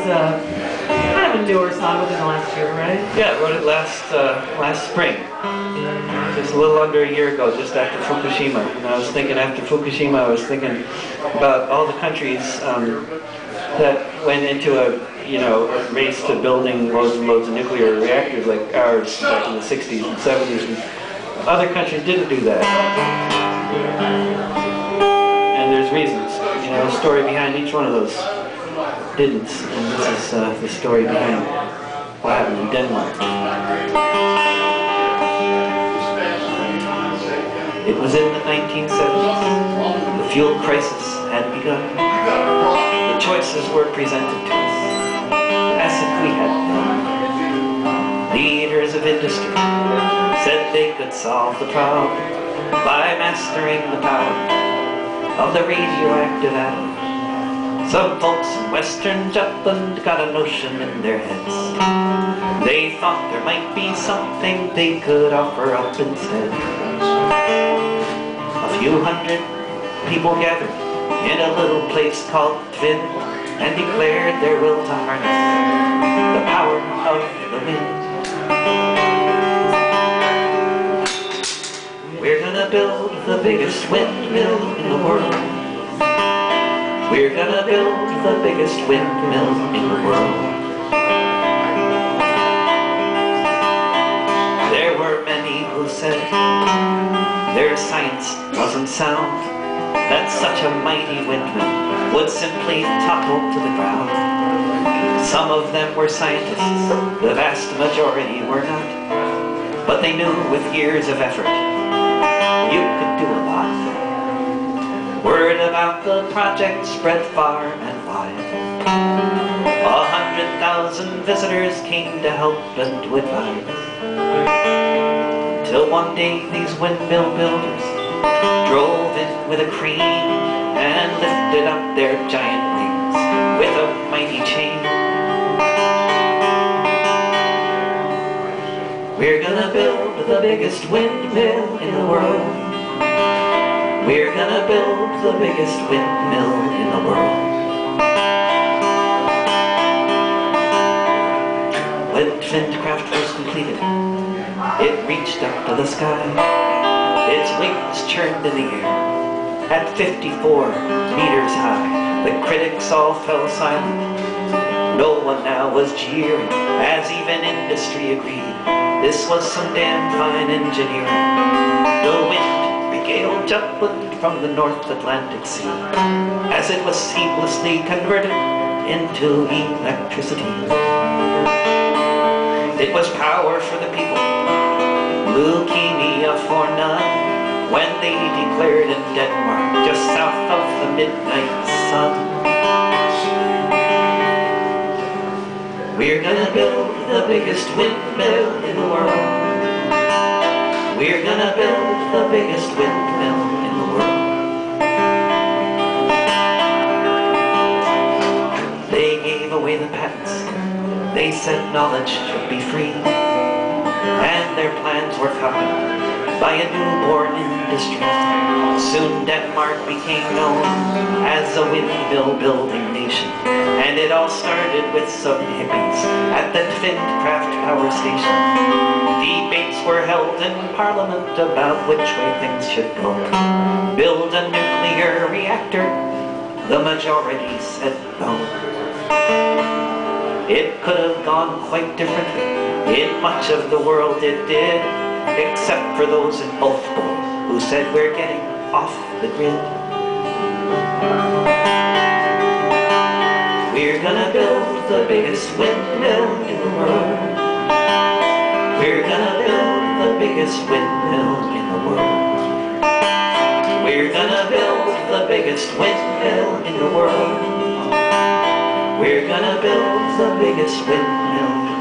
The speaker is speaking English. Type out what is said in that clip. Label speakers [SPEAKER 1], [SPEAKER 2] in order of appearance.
[SPEAKER 1] kind of a newer song within the last year, right?
[SPEAKER 2] Yeah, I wrote it last spring. Just a little under a year ago, just after Fukushima. And I was thinking after Fukushima, I was thinking about all the countries that went into a race to building loads and loads of nuclear reactors like ours back in the 60s and 70s. And other countries didn't do that. And there's reasons. A story behind each one of those didn't. And this is the story behind what happened in Denmark. It was in the 1970s. The fuel crisis had begun. The choices were presented to us, as if we had them. Leaders of industry said they could solve the problem by mastering the power of the radioactive atom. Some folks in Western Jutland got a notion in their heads. They thought there might be something they could offer up instead. A few hundred people gathered in a little place called Tvin and declared their will to harness the power of the wind. We're gonna build the biggest windmill in the world. We're gonna build the biggest windmill in the world. There were many who said their science wasn't sound, that such a mighty windmill would simply topple to the ground. Some of them were scientists, the vast majority were not, but they knew with years of effort you could do a lot. Word about the project spread far and wide. 100,000 visitors came to help and to advise. Until one day these windmill builders drove in with a crane and lifted up their giant wings with a mighty chain. We're gonna build the biggest windmill in the world. We're gonna build the biggest windmill in the world. When Windcraft was completed, it reached up to the sky. Its wings churned in the air at 54 meters high. The critics all fell silent. No one now was jeering, as even industry agreed. This was some damn fine engineering. The wind regaled Jutland from the North Atlantic Sea, as it was seamlessly converted into electricity. It was power for the people, leukemia for none, when they declared in Denmark, just south of the midnight sun. We're gonna build the biggest windmill in the world. We're gonna build the biggest windmill in the world. They gave away the patents. They said knowledge should be free. And their plans were copied by a newborn industry. Soon Denmark became known as a windmill building nation. And it all started with some hippies at the Windcraft power station. Debates were held in Parliament about which way things should go. Build a nuclear reactor, the majority said no. It could have gone quite differently. In much of the world it did, except for those in Ulfborg who said we're getting off the grid. We're gonna build the biggest windmill in the world. We're gonna build the biggest windmill in the world. We're gonna build the biggest windmill in the world. We're gonna build the biggest windmill